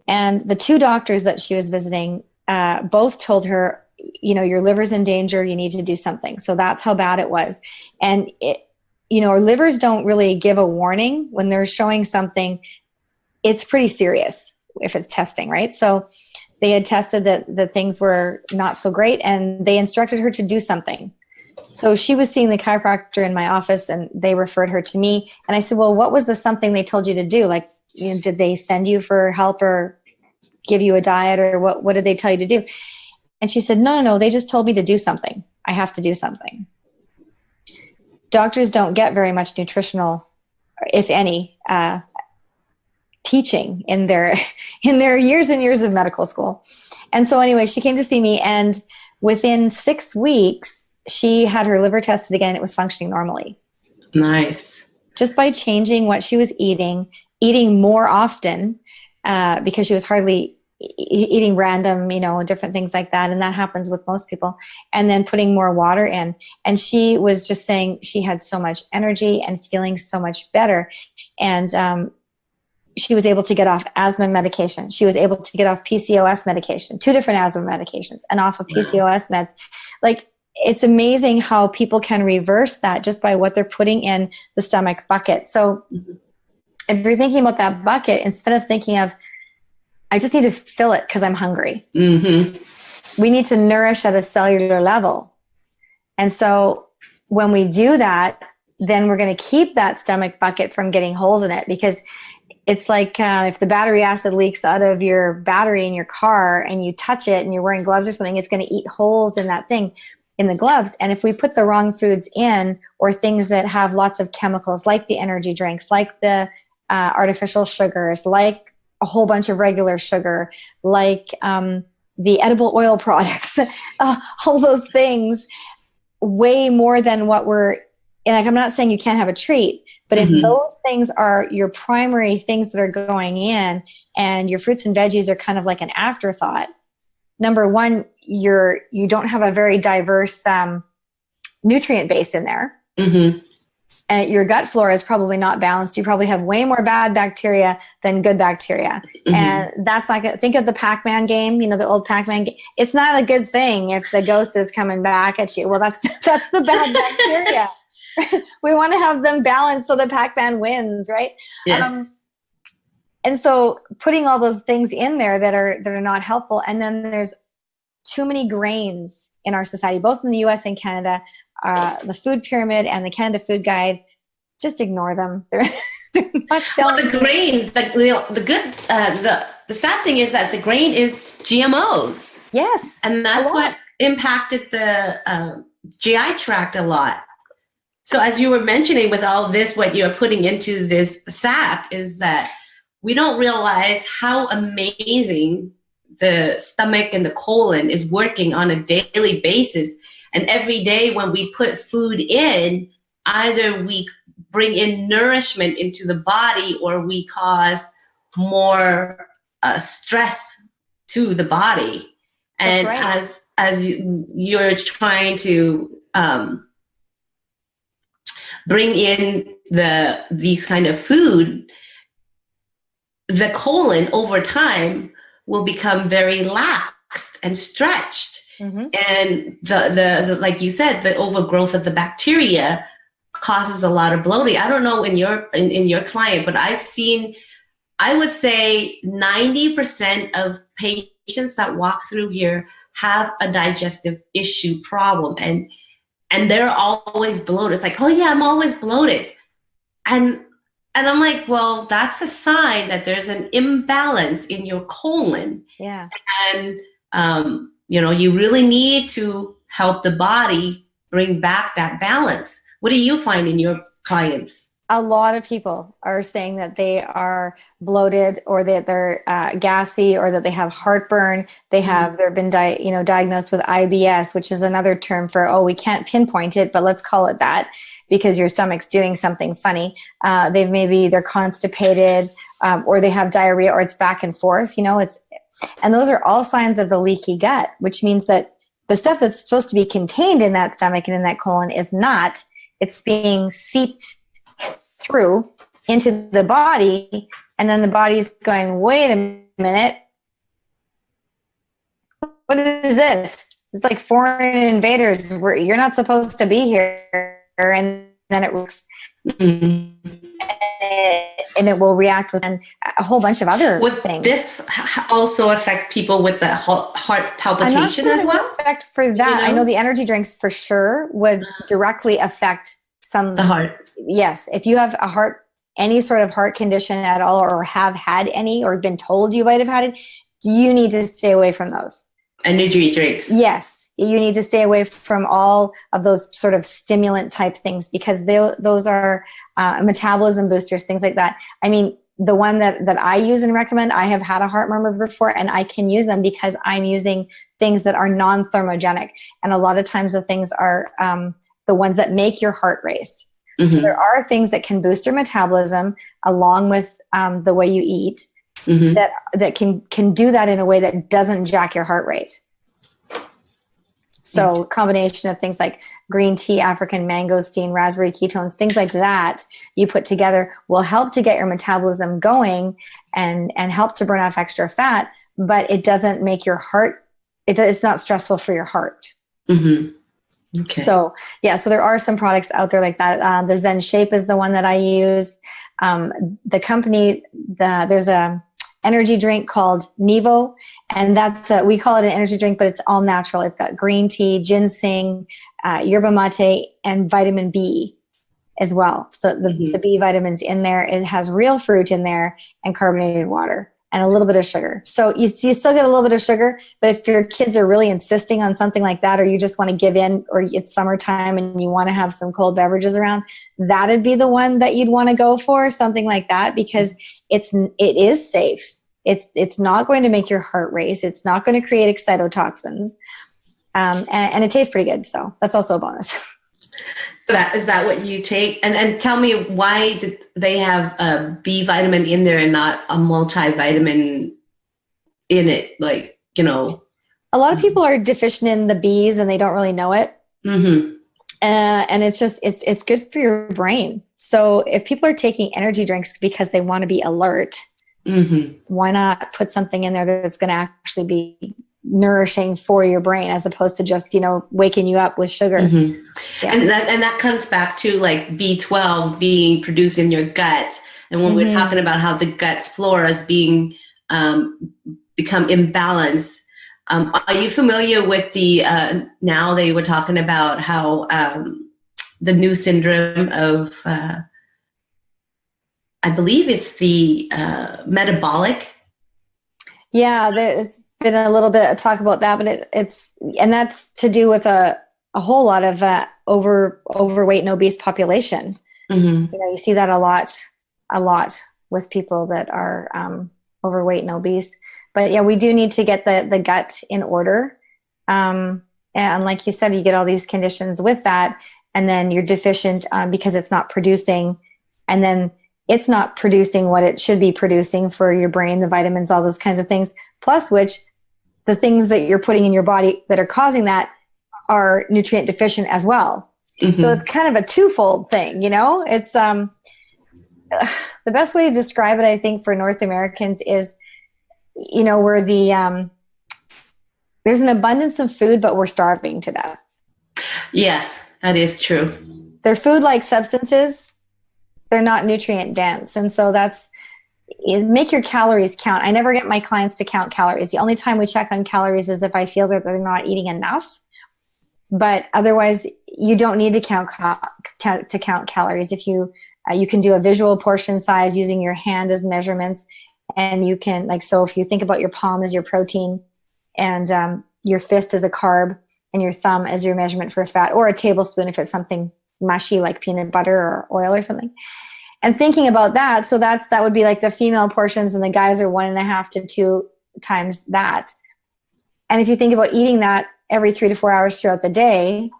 And the two doctors that she was visiting both told her, your liver's in danger, you need to do something. So that's how bad it was. And our livers don't really give a warning when they're showing something. It's pretty serious if it's testing, right? So they had tested that things were not so great, and they instructed her to do something. So she was seeing the chiropractor in my office, and they referred her to me. And I said, well, what was the something they told you to do? Like, did they send you for help or give you a diet, or what did they tell you to do? And she said, no, they just told me to do something. I have to do something. Doctors don't get very much nutritional, if any, teaching in their years and years of medical school. And so anyway, she came to see me, and within 6 weeks, she had her liver tested again. It was functioning normally. Nice. Just by changing what she was eating more often, because she was hardly eating random, different things like that. And that happens with most people. And then putting more water in. And she was just saying she had so much energy and feeling so much better. And, she was able to get off asthma medication. She was able to get off PCOS medication, 2 different asthma medications, and off of PCOS meds. Like, it's amazing how people can reverse that just by what they're putting in the stomach bucket. So if you're thinking about that bucket, instead of thinking of, I just need to fill it because I'm hungry, we need to nourish at a cellular level. And so when we do that, then we're going to keep that stomach bucket from getting holes in it, because it's like if the battery acid leaks out of your battery in your car and you touch it and you're wearing gloves or something, it's going to eat holes in that thing, in the gloves. And if we put the wrong foods in, or things that have lots of chemicals, like the energy drinks, like the artificial sugars, like a whole bunch of regular sugar, like the edible oil products, all those things, way more than what we're, and like, I'm not saying you can't have a treat, but if those things are your primary things that are going in, and your fruits and veggies are kind of like an afterthought, number one, you don't have a very diverse nutrient base in there. And your gut flora is probably not balanced. You probably have way more bad bacteria than good bacteria. And that's like, think of the Pac-Man game, you know, the old Pac-Man game. It's not a good thing if the ghost is coming back at you. Well, that's the bad bacteria. We want to have them balanced so the Pac-Man wins, right? Yes. And so putting all those things in there that are not helpful. And then there's too many grains in our society, both in the US and Canada. The food pyramid and the Canada Food Guide, just ignore them. They're not telling the grain, the sad thing is that the grain is GMOs. Yes. And that's what impacted the GI tract a lot. So as you were mentioning with all this, what you're putting into this sack is that we don't realize how amazing the stomach and the colon is working on a daily basis. And every day when we put food in, either we bring in nourishment into the body, or we cause more stress to the body. And right. as you're trying to bring in these kind of food, the colon over time will become very laxed and stretched. And the like you said, the overgrowth of the bacteria causes a lot of bloating. I don't know in your client, but I've seen, I would say 90% of patients that walk through here have a digestive issue problem, and they're always bloated. It's like, oh yeah, I'm always bloated. And I'm like, well, that's a sign that there's an imbalance in your colon. Yeah. And you know, you really need to help the body bring back that balance. What do you find in your clients? A lot of people are saying that they are bloated, or that they're gassy, or that they have heartburn. They've been diagnosed with IBS, which is another term for, we can't pinpoint it, but let's call it that, because your stomach's doing something funny. They're constipated, or they have diarrhea, or it's back and forth. And those are all signs of the leaky gut, which means that the stuff that's supposed to be contained in that stomach and in that colon is not. It's being seeped through into the body, and then the body's going, wait a minute, what is this? It's like foreign invaders. You're not supposed to be here. And then it works. And it will react with a whole bunch of other things. This also affect people with the heart palpitation as well? Effect for that. I know the energy drinks for sure would directly affect the heart. Yes. If you have any sort of heart condition at all, or have had any, or been told you might have had it, you need to stay away from those. Energy drinks. Yes. You need to stay away from all of those sort of stimulant type things, because those are metabolism boosters, things like that. I mean, the one that I use and recommend, I have had a heart murmur before, and I can use them because I'm using things that are non-thermogenic. And a lot of times the things are the ones that make your heart race. So there are things that can boost your metabolism along with the way you eat that can do that in a way that doesn't jack your heart rate. So a combination of things like green tea, African mangosteen, raspberry ketones, things like that you put together will help to get your metabolism going and help to burn off extra fat, but it doesn't make your heart, it's not stressful for your heart. Okay. So there are some products out there like that. The Zen Shape is the one that I use. The company, there's a energy drink called Nevo, and we call it an energy drink, but it's all natural. It's got green tea, ginseng, yerba mate, and vitamin B. as well. So the B vitamins in there, it has real fruit in there and carbonated water and a little bit of sugar. So you still get a little bit of sugar, but if your kids are really insisting on something like that, or you just want to give in, or it's summertime and you want to have some cold beverages around, that'd be the one that you'd want to go for, something like that, because it is safe. It's not going to make your heart race. It's not going to create excitotoxins. And it tastes pretty good. So that's also a bonus. So is that what you take? And tell me, why did they have a B vitamin in there and not a multivitamin in it? Like, you know. A lot of people are deficient in the Bs and they don't really know it. Mm-hmm. And it's just, it's good for your brain. So if people are taking energy drinks because they want to be alert, why not put something in there that's going to actually be nourishing for your brain, as opposed to just, you know, waking you up with sugar. Yeah. And that comes back to like B12 being produced in your gut. And when we're talking about how the gut's flora is being become imbalanced, are you familiar with the now they were talking about how the new syndrome of I believe it's the metabolic? Yeah, it's been a little bit of talk about that, but and that's to do with a whole lot of overweight and obese population. You know, you see that a lot with people that are overweight and obese. But yeah, we do need to get the gut in order. And like you said, you get all these conditions with that, and then you're deficient because it's not producing, and then it's not producing what it should be producing for your brain, the vitamins, all those kinds of things, plus which the things that you're putting in your body that are causing that are nutrient deficient as well. So it's kind of a twofold thing, you know. It's the best way to describe it, I think, for North Americans is, you know, we're there's an abundance of food, but we're starving to death. Yes, that is true. They're food-like substances. They're not nutrient dense. And so make your calories count. I never get my clients to count calories. The only time we check on calories is if I feel that they're not eating enough. But otherwise, you don't need to count calories. If you can do a visual portion size using your hand as measurements, and you can, like, so if you think about your palm as your protein, and your fist as a carb, and your thumb as your measurement for fat, or a tablespoon if it's something mushy like peanut butter or oil or something. And thinking about that, so that would be like the female portions, and the guys are 1.5 to 2 times that. And if you think about eating that every 3 to 4 hours throughout the day,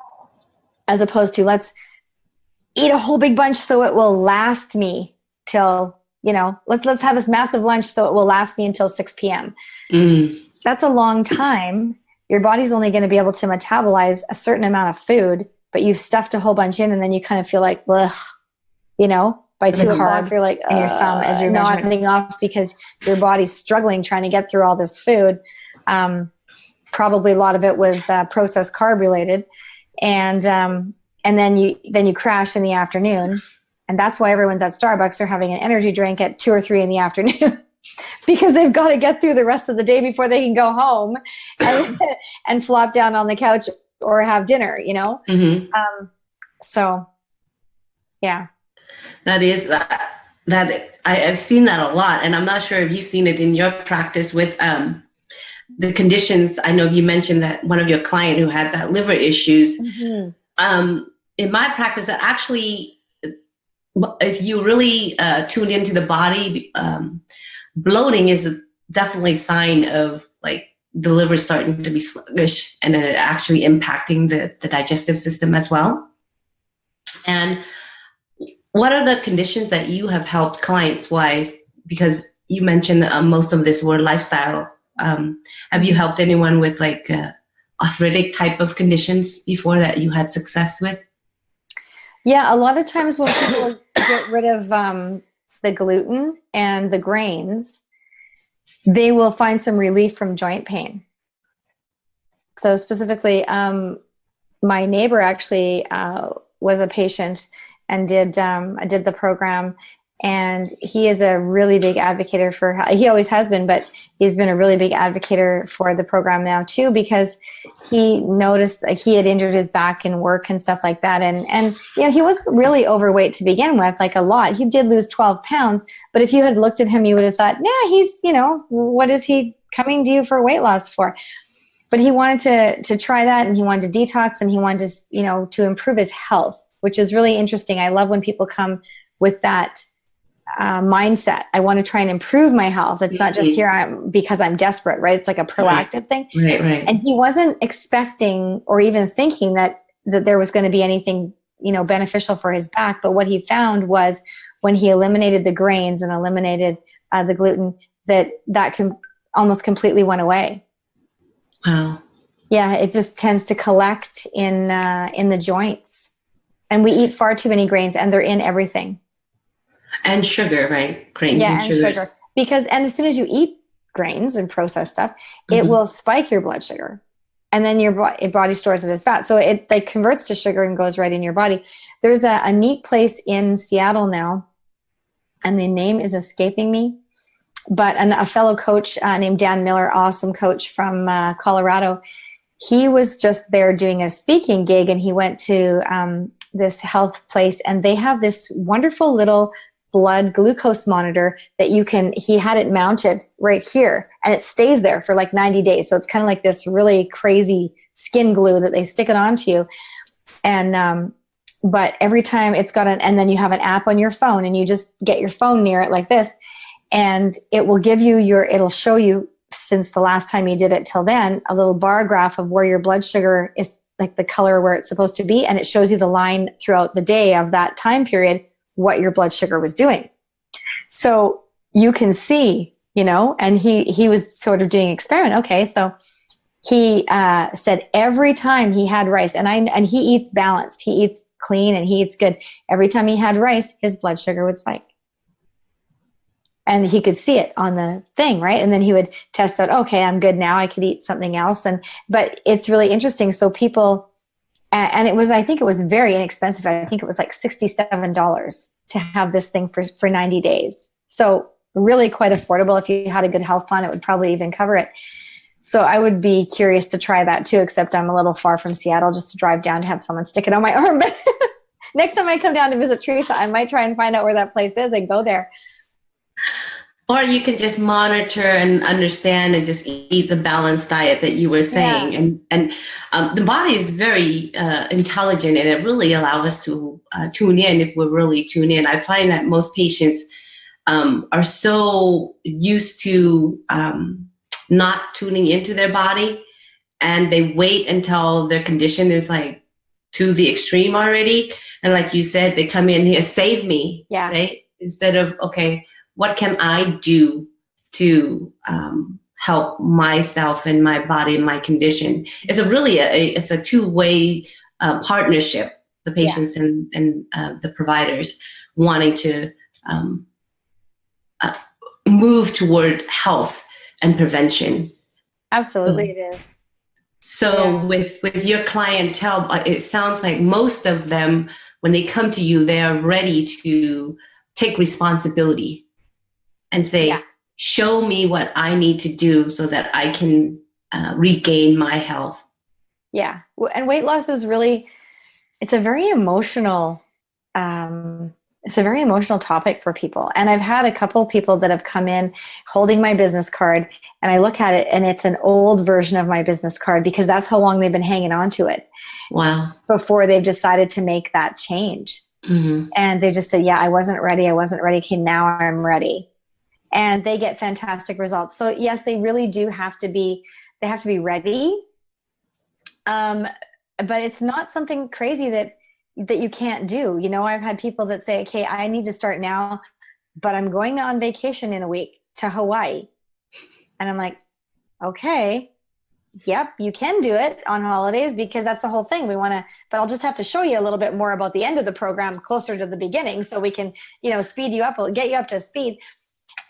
as opposed to let's eat a whole big bunch so it will last me till, you know, let's have this massive lunch so it will last me until 6 p.m. That's a long time. Your body's only going to be able to metabolize a certain amount of food, but you've stuffed a whole bunch in, and then you kind of feel like, ugh, you know, by 2 o'clock, you're like, and your thumb as your measuring off because your body's struggling trying to get through all this food. Probably a lot of it was processed carb related. And then you crash in the afternoon. And that's why everyone's at Starbucks or having an energy drink at 2 or 3 in the afternoon because they've got to get through the rest of the day before they can go home and flop down on the couch or have dinner, you know? So, yeah. That is that I've seen that a lot, and I'm not sure if you've seen it in your practice with the conditions. I know you mentioned that one of your client who had that liver issues. In my practice, that actually, if you really tune into the body, bloating is definitely a sign of like the liver starting to be sluggish, and it actually impacting the digestive system as well. And what are the conditions that you have helped clients-wise? Because you mentioned that most of this were lifestyle. Have you helped anyone with like arthritic type of conditions before that you had success with? Yeah, a lot of times when people get rid of the gluten and the grains, they will find some relief from joint pain. So specifically, my neighbor actually was a patient and did the program, And he is a really big advocate for, he always has been, but he's been a really big advocate for the program now too, because he noticed like he had injured his back in work and stuff like that. And you know, he wasn't really overweight to begin with, like a lot. He did lose 12 pounds, but if you had looked at him, you would have thought, nah, he's, you know, what is he coming to you for weight loss for? But he wanted to try that, and he wanted to detox, and he wanted to, you know, to improve his health, which is really interesting. I love when people come with that mindset. I want to try and improve my health. It's not just here because I'm desperate, right? It's like a proactive thing. Right, right. And he wasn't expecting or even thinking that there was going to be anything, you know, beneficial for his back. But what he found was when he eliminated the grains and eliminated the gluten, that almost completely went away. Wow. Yeah, it just tends to collect in the joints, and we eat far too many grains, and they're in everything. And sugar, right? Grains and sugars. Because, and as soon as you eat grains and processed stuff, it will spike your blood sugar, and then your body stores it as fat. So it like converts to sugar and goes right in your body. There's a neat place in Seattle now, and the name is escaping me, but a fellow coach named Dan Miller, awesome coach from Colorado, he was just there doing a speaking gig, and he went to this health place, and they have this wonderful little blood glucose monitor that he had it mounted right here, and it stays there for like 90 days. So it's kind of like this really crazy skin glue that they stick it onto you. And, but every time it's got and then you have an app on your phone, and you just get your phone near it like this, and it will give you it'll show you since the last time you did it till then, a little bar graph of where your blood sugar is, like the color where it's supposed to be. And it shows you the line throughout the day of that time period, what your blood sugar was doing. So you can see, you know, and he was sort of doing an experiment. Okay. So he said every time he had rice, and he eats balanced, he eats clean, and he eats good. Every time he had rice, his blood sugar would spike. And he could see it on the thing, right? And then he would test out, okay, I'm good now, I could eat something else. But it's really interesting. So people, and I think it was very inexpensive. I think it was like $67 to have this thing for 90 days. So really quite affordable. If you had a good health plan, it would probably even cover it. So I would be curious to try that too, except I'm a little far from Seattle just to drive down to have someone stick it on my arm. But next time I come down to visit Teresa, I might try and find out where that place is and go there. Or you can just monitor and understand and just eat the balanced diet that you were saying. Yeah. And the body is very intelligent, and it really allows us to tune in if we're really tuned in. I find that most patients are so used to not tuning into their body, and they wait until their condition is like to the extreme already. And like you said, they come in here, save me, right? Instead of, okay, what can I do to help myself and my body and my condition? It's it's a two-way partnership, the patients and the providers wanting to move toward health and prevention. Absolutely, it is. So with your clientele, it sounds like most of them, when they come to you, they are ready to take responsibility and say, show me what I need to do so that I can regain my health. Yeah. And weight loss is really, it's a very emotional topic for people. And I've had a couple of people that have come in holding my business card, and I look at it and it's an old version of my business card because that's how long they've been hanging on to it. Wow. Before they've decided to make that change. Mm-hmm. And they just said, I wasn't ready. Okay, now I'm ready. And they get fantastic results. So yes, they really do have to be ready. But it's not something crazy that you can't do. You know, I've had people that say, okay, I need to start now, but I'm going on vacation in a week to Hawaii. And I'm like, okay, yep, you can do it on holidays because that's the whole thing. But I'll just have to show you a little bit more about the end of the program closer to the beginning so we can, speed you up, get you up to speed.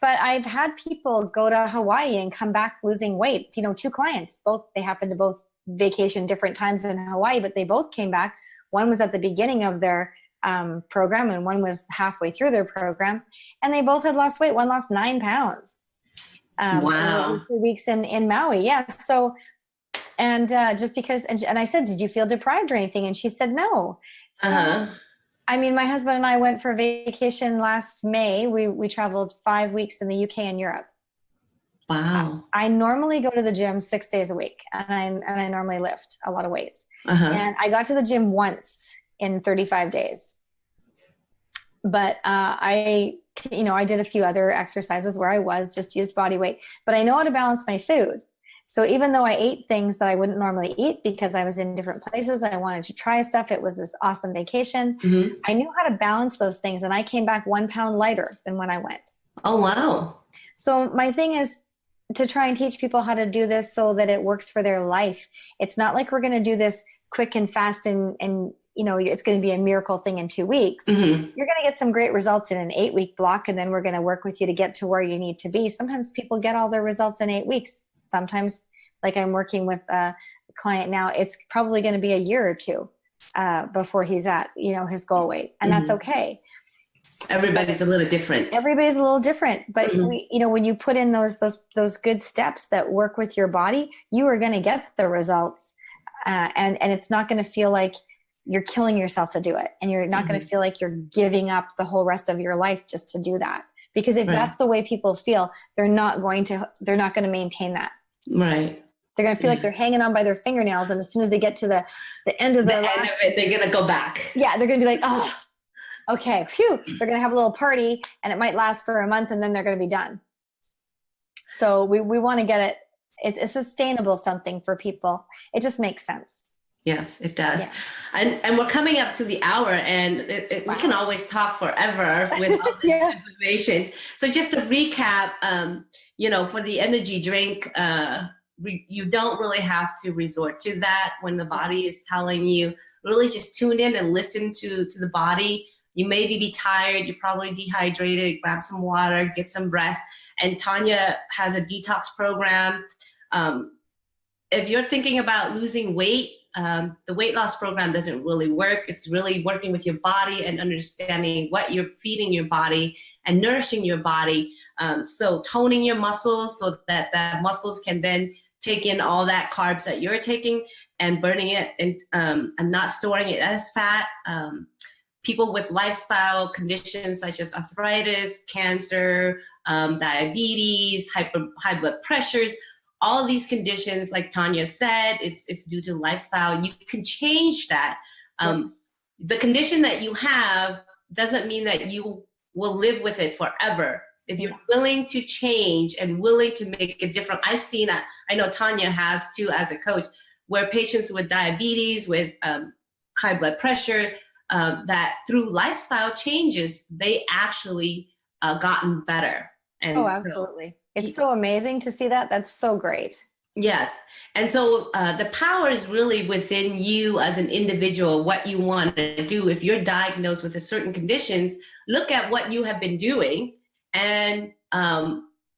But I've had people go to Hawaii and come back losing weight. 2 clients, they happened to both vacation different times in Hawaii, but they both came back. One was at the beginning of their program, and one was halfway through their program, and they both had lost weight. One lost 9 pounds. Wow. 2 weeks in Maui. Yeah. So, and just because, and I said, did you feel deprived or anything? And she said, no. So, I mean, my husband and I went for vacation last May. We traveled 5 weeks in the UK and Europe. Wow. I normally go to the gym 6 days a week, and I normally lift a lot of weights. And I got to the gym once in 35 days. But I did a few other exercises where I just used body weight. But I know how to balance my food. So even though I ate things that I wouldn't normally eat because I was in different places, I wanted to try stuff. It was this awesome vacation. I knew how to balance those things, and I came back 1 pound lighter than when I went. Oh, wow. So my thing is to try and teach people how to do this so that it works for their life. It's not like we're going to do this quick and fast and it's going to be a miracle thing in 2 weeks. You're going to get some great results in an 8-week block, and then we're going to work with you to get to where you need to be. Sometimes people get all their results in 8 weeks. Sometimes, like I'm working with a client now, it's probably going to be a year or two before he's at, his goal weight. And that's okay. Everybody's a little different. Everybody's a little different. But when you put in those good steps that work with your body, you are going to get the results. And it's not going to feel like you're killing yourself to do it. And you're not going to feel like you're giving up the whole rest of your life just to do that. Because if that's the way people feel, they're not going to maintain that. Right. They're going to feel like they're hanging on by their fingernails. And as soon as they get to the end of the end of it, they're going to go back. Yeah. They're going to be like, oh, okay. Phew. They're going to have a little party, and it might last for a month, and then they're going to be done. So we want to get it. It's a sustainable something for people. It just makes sense. Yes, it does. Yeah. And we're coming up to the hour, and we can always talk forever with all this information. So just to recap, for the energy drink, you don't really have to resort to that when the body is telling you. Really just tune in and listen to the body. You maybe be tired, you're probably dehydrated, grab some water, get some rest. And Tania has a detox program. If you're thinking about losing weight, the weight loss program doesn't really work. It's really working with your body and understanding what you're feeding your body and nourishing your body. So toning your muscles so that the muscles can then take in all that carbs that you're taking and burning it and not storing it as fat. People with lifestyle conditions such as arthritis, cancer, diabetes, high blood pressures, all these conditions, like Tania said, it's due to lifestyle. You can change that. The condition that you have doesn't mean that you will live with it forever. If you're willing to change and willing to make a difference, I know Tania has too as a coach, where patients with diabetes, with high blood pressure, that through lifestyle changes, they actually gotten better. And absolutely. It's so amazing to see that. That's so great. Yes. And so the power is really within you as an individual, what you want to do. If you're diagnosed with a certain conditions, look at what you have been doing and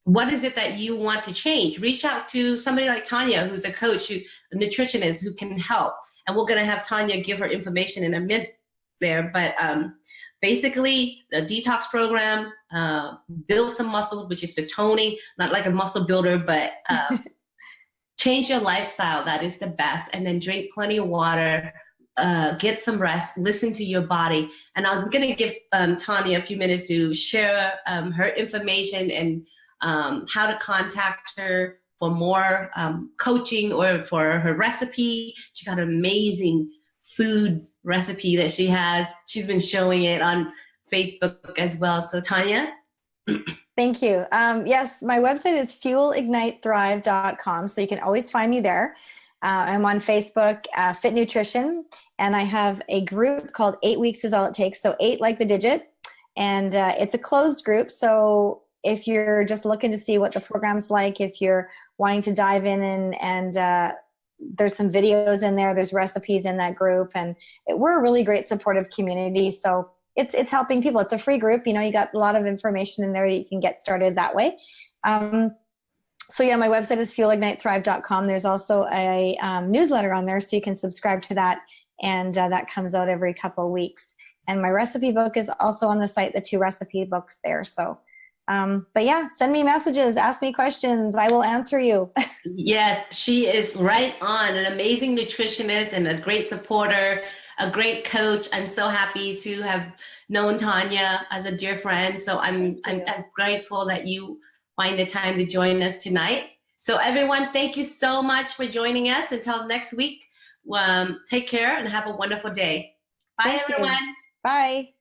what is it that you want to change? Reach out to somebody like Tania, who's a coach, a nutritionist who can help. And we're going to have Tania give her information in a minute there. But basically, the detox program, build some muscles, which is the toning, not like a muscle builder, but change your lifestyle. That is the best. And then drink plenty of water, get some rest, listen to your body. And I'm going to give Tania a few minutes to share her information and how to contact her for more coaching or for her recipe. She got an amazing food recipe that she has. She's been showing it on Facebook as well. So Tania? Thank you. Yes, my website is fuelignitethrive.com. So you can always find me there. I'm on Facebook, Fit Nutrition, and I have a group called 8 Weeks is All It Takes. So 8 like the digit. And it's a closed group. So if you're just looking to see what the program's like, if you're wanting to dive in and there's some videos in there, there's recipes in that group, and we're a really great supportive community. So it's helping people. It's a free group. You got a lot of information in there that you can get started that way. So yeah, my website is fuelignitethrive.com. There's also a newsletter on there, so you can subscribe to that, and that comes out every couple of weeks. And my recipe book is also on the site, the 2 recipe books there. So, but yeah, send me messages, ask me questions. I will answer you. Yes, she is right on. An amazing nutritionist and a great supporter, a great coach. I'm so happy to have known Tania as a dear friend. So I'm grateful that you find the time to join us tonight. So everyone, thank you so much for joining us. Until next week, take care and have a wonderful day. Bye, everyone. Bye.